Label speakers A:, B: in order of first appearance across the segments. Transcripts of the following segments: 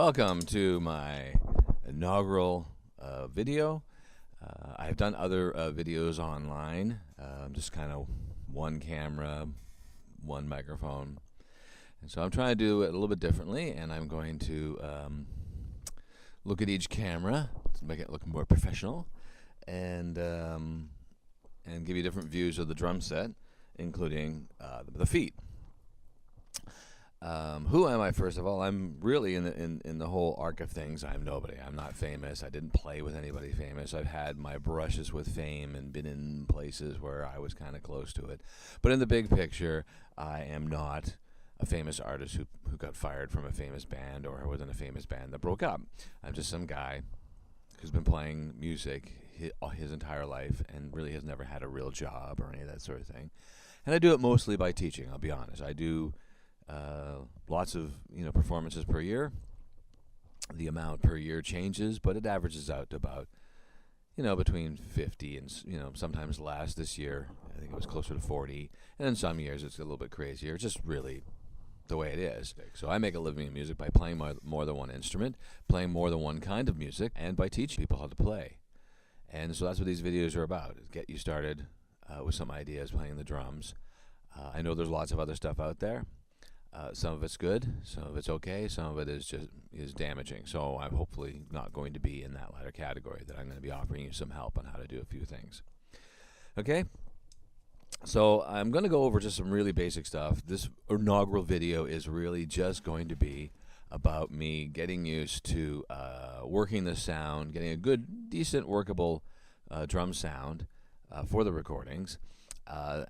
A: Welcome to my inaugural video. I've done other videos online, just kind of one camera, one microphone. And so I'm trying to do it a little bit differently, and I'm going to look at each camera to make it look more professional, and give you different views of the drum set, including the feet. Who am I? First of all, I'm really in the whole arc of things. I'm nobody. I'm not famous. I didn't play with anybody famous. I've had my brushes with fame and been in places where I was kind of close to it. But in the big picture, I am not a famous artist who got fired from a famous band or was in a famous band that broke up. I'm just some guy who's been playing music his entire life and really has never had a real job or any of that sort of thing. And I do it mostly by teaching. I'll be honest. I do lots of performances per year. The amount per year changes, but it averages out to about between 50 and sometimes less. This year I think it was closer to 40, and in some years it's a little bit crazier. It's just really the way it is. So I make a living in music by playing more than one instrument, playing more than one kind of music, and by teaching people how to play. And so that's what these videos are about, is get you started with some ideas playing the drums. I know there's lots of other stuff out there. Some of it's good, some of it's okay, some of it is damaging. So I'm hopefully not going to be in that latter category, that I'm going to be offering you some help on how to do a few things. Okay? So I'm going to go over just some really basic stuff. This inaugural video is really just going to be about me getting used to working the sound, getting a good, decent, workable drum sound for the recordings.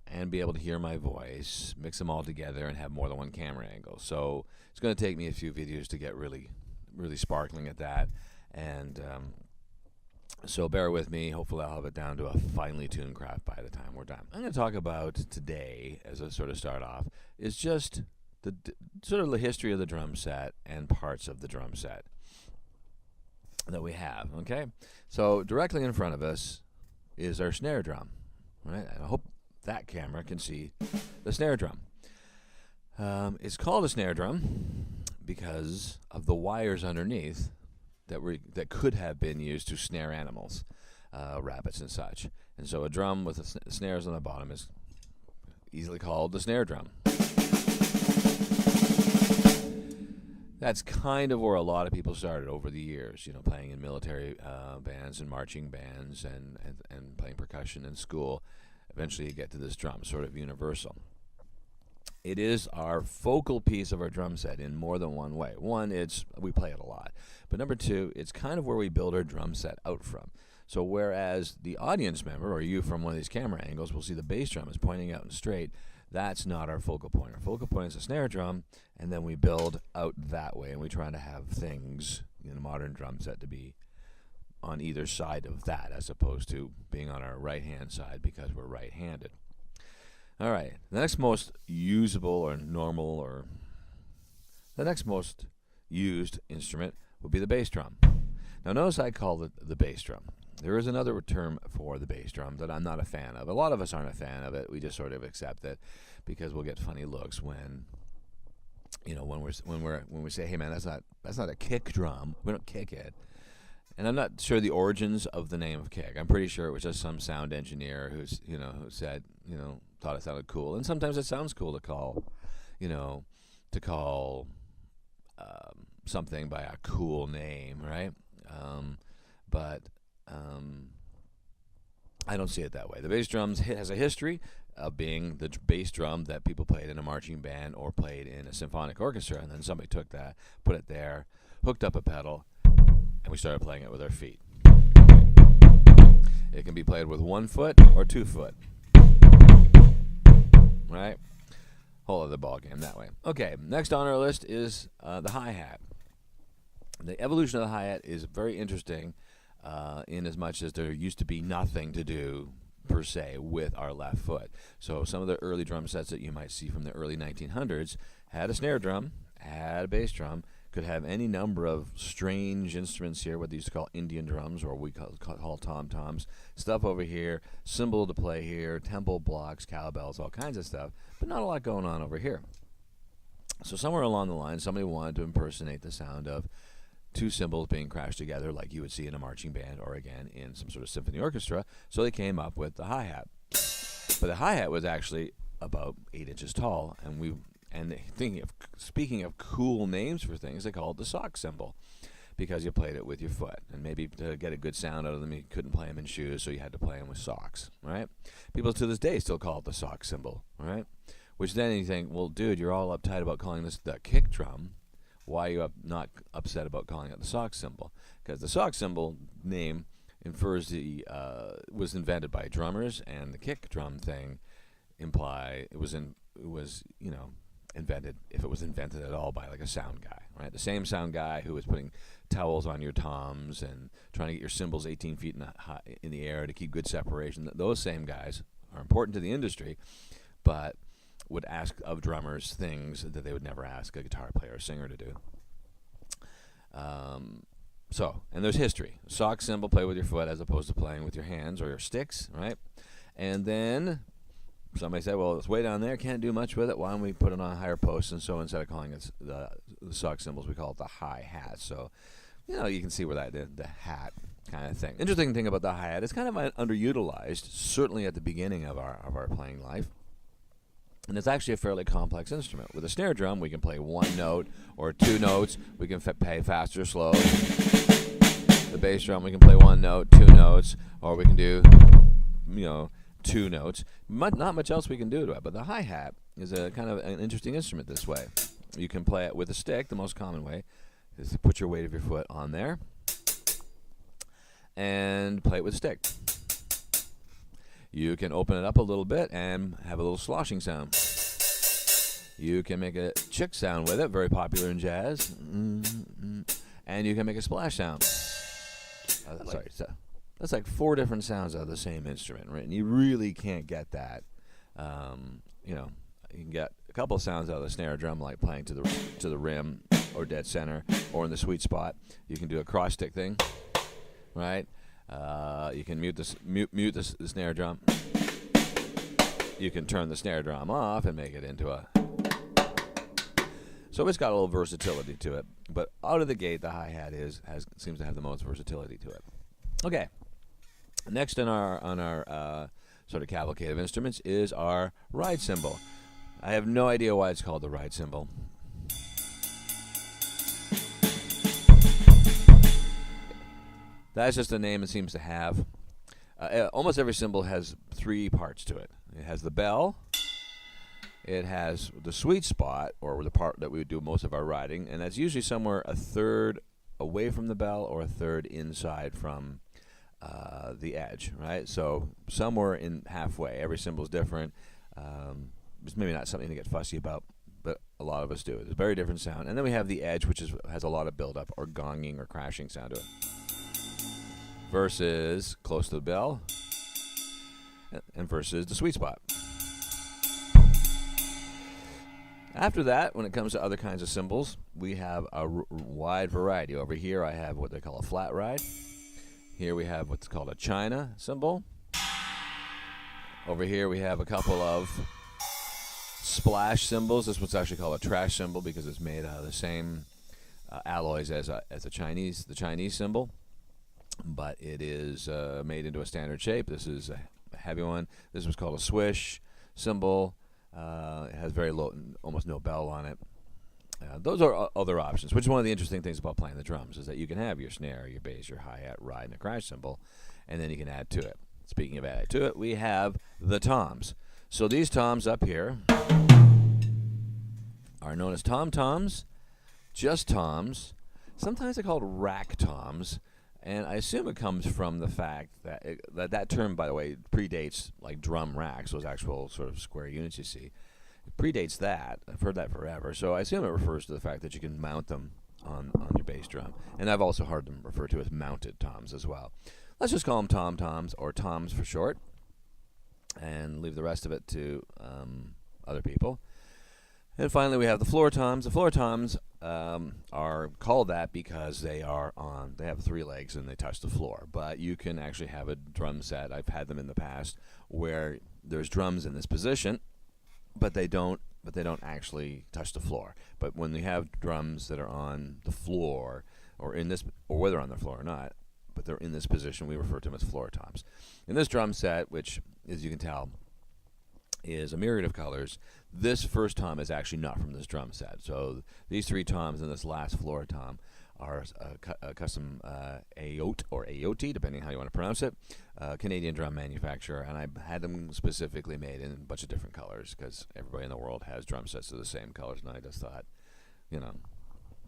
A: And be able to hear my voice, mix them all together, and have more than one camera angle. So it's going to take me a few videos to get really sparkling at that. And so bear with me. Hopefully I'll have it down to a finely tuned craft by the time we're done. I'm going to talk about today, as a sort of start off, is just the sort of the history of the drum set and parts of the drum set that we have. Okay? So directly in front of us is our snare drum. Right? I hope that camera can see the snare drum. It's called a snare drum because of the wires underneath that could have been used to snare animals, rabbits and such. And so a drum with the snares on the bottom is easily called the snare drum. That's kind of where a lot of people started over the years, playing in military bands and marching bands and playing percussion in school. Eventually you get to this drum, sort of universal. It is our focal piece of our drum set in more than one way. One, we play it a lot. But number two, it's kind of where we build our drum set out from. So whereas the audience member, or you from one of these camera angles, will see the bass drum is pointing out and straight, that's not our focal point. Our focal point is a snare drum, and then we build out that way, and we try to have things in a modern drum set to be on either side of that, as opposed to being on our right-hand side because we're right-handed. All right, the next most usable or normal or the next most used instrument would be the bass drum. Now notice I call it the bass drum. There is another term for the bass drum that I'm not a fan of. A lot of us aren't a fan of it. We just sort of accept it because we'll get funny looks when when we say, "Hey man, that's not a kick drum. We don't kick it." And I'm not sure the origins of the name of kick. I'm pretty sure it was just some sound engineer who said, thought it sounded cool. And sometimes it sounds cool to call something by a cool name, right? But I don't see it that way. The bass drum has a history of being the bass drum that people played in a marching band or played in a symphonic orchestra, and then somebody took that, put it there, hooked up a pedal, and we started playing it with our feet. It can be played with 1 foot or 2 foot. Right? Whole other ball game that way. Okay, next on our list is the hi-hat. The evolution of the hi-hat is very interesting in as much as there used to be nothing to do per se with our left foot. So some of the early drum sets that you might see from the early 1900s had a snare drum, had a bass drum, could have any number of strange instruments here, what they used to call Indian drums, or we call tom-toms, stuff over here, cymbal to play here, tempo blocks, cowbells, all kinds of stuff, but not a lot going on over here. So somewhere along the line, somebody wanted to impersonate the sound of two cymbals being crashed together like you would see in a marching band or, again, in some sort of symphony orchestra. So they came up with the hi-hat. But the hi-hat was actually about 8 inches tall, and speaking of cool names for things, they called it the sock cymbal, because you played it with your foot, and maybe to get a good sound out of them, you couldn't play them in shoes, so you had to play them with socks, right? People to this day still call it the sock cymbal, right? Which then you think, well, dude, you're all uptight about calling this the kick drum. Why are you not upset about calling it the sock cymbal? Because the sock cymbal name infers was invented by drummers, and the kick drum thing it was invented, if it was invented at all, by like a sound guy, right? The same sound guy who was putting towels on your toms and trying to get your cymbals 18 feet in the air to keep good separation. Those same guys are important to the industry, but would ask of drummers things that they would never ask a guitar player or singer to do. And there's history. Sock cymbal, play with your foot as opposed to playing with your hands or your sticks, right? And then somebody said, well, it's way down there, can't do much with it. Why don't we put it on a higher post? And so instead of calling it the sock cymbals, we call it the hi-hat. So, you can see where the hat kind of thing. Interesting thing about the hi-hat, it's kind of underutilized, certainly at the beginning of our playing life. And it's actually a fairly complex instrument. With a snare drum, we can play one note or two notes. We can play fast or slow. The bass drum, we can play one note, two notes, or we can do, two notes. Not much else we can do to it. But the hi-hat is a kind of an interesting instrument this way. You can play it with a stick. The most common way is to put your weight of your foot on there and play it with a stick. You can open it up a little bit and have a little sloshing sound. You can make a chick sound with it, very popular in jazz. And you can make a splash sound. That's like 4 different sounds out of the same instrument, right? And you really can't get that. You can get a couple of sounds out of the snare drum, like playing to the rim or dead center or in the sweet spot. You can do a cross stick thing, right? You can mute the snare drum. You can turn the snare drum off and make it into a... So it's got a little versatility to it. But out of the gate, the hi-hat seems to have the most versatility to it. Okay. Next on our sort of cavalcade of instruments is our ride cymbal. I have no idea why it's called the ride cymbal. That's just a name it seems to have. Almost every cymbal has 3 parts to it. It has the bell, it has the sweet spot, or the part that we would do most of our riding, and that's usually somewhere a third away from the bell or a third inside from the edge, right? So somewhere in halfway. Every cymbal is different. It's maybe not something to get fussy about, but a lot of us do. It's a very different sound. And then we have the edge, which has a lot of build-up or gonging or crashing sound to it. Versus close to the bell, and versus the sweet spot. After that, when it comes to other kinds of cymbals, we have a wide variety. Over here I have what they call a flat ride. Here we have what's called a China cymbal. Over here we have a couple of splash cymbals. This one's actually called a trash cymbal because it's made out of the same alloys as the Chinese cymbal. But it is made into a standard shape. This is a heavy one. This one's called a swish cymbal. It has very low, almost no bell on it. Those are other options, which is one of the interesting things about playing the drums, is that you can have your snare, your bass, your hi-hat, ride, and a crash cymbal, and then you can add to it. Speaking of adding to it, we have the toms. So these toms up here are known as tom-toms, just toms. Sometimes they're called rack toms. And I assume it comes from the fact that that term, by the way, predates like drum racks, those actual sort of square units you see. It predates that. I've heard that forever. So I assume it refers to the fact that you can mount them on your bass drum. And I've also heard them referred to as mounted toms as well. Let's just call them tom-toms, or toms for short, and leave the rest of it to other people. And finally, we have the floor toms. The floor toms are called that because they have 3 legs and they touch the floor. But you can actually have a drum set. I've had them in the past where there's drums in this position, but they don't actually touch the floor. But when you have drums that are on the floor, or in this, or whether on the floor or not, but they're in this position. We refer to them as floor toms. In this drum set, which, as you can tell, is a myriad of colors, this first tom is actually not from this drum set. So these 3 toms and this last floor tom are a custom AOT or AOT, depending on how you want to pronounce it, Canadian drum manufacturer, and I had them specifically made in a bunch of different colors because everybody in the world has drum sets of the same colors, and I just thought, you know,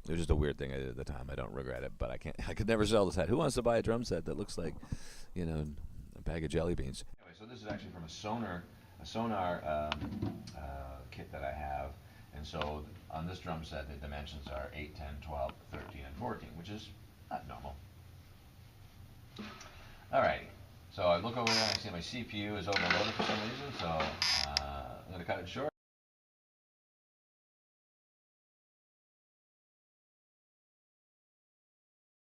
A: it was just a weird thing I did at the time. I don't regret it, but I could never sell the set. Who wants to buy a drum set that looks like, you know, a bag of jelly beans? Anyway, so this is actually from a sonar kit that I have, and so on this drum set the dimensions are 8, 10, 12, 13, and 14, which is not normal. Alrighty, so I look over there and I see my CPU is overloaded for some reason, so I'm going to cut it short.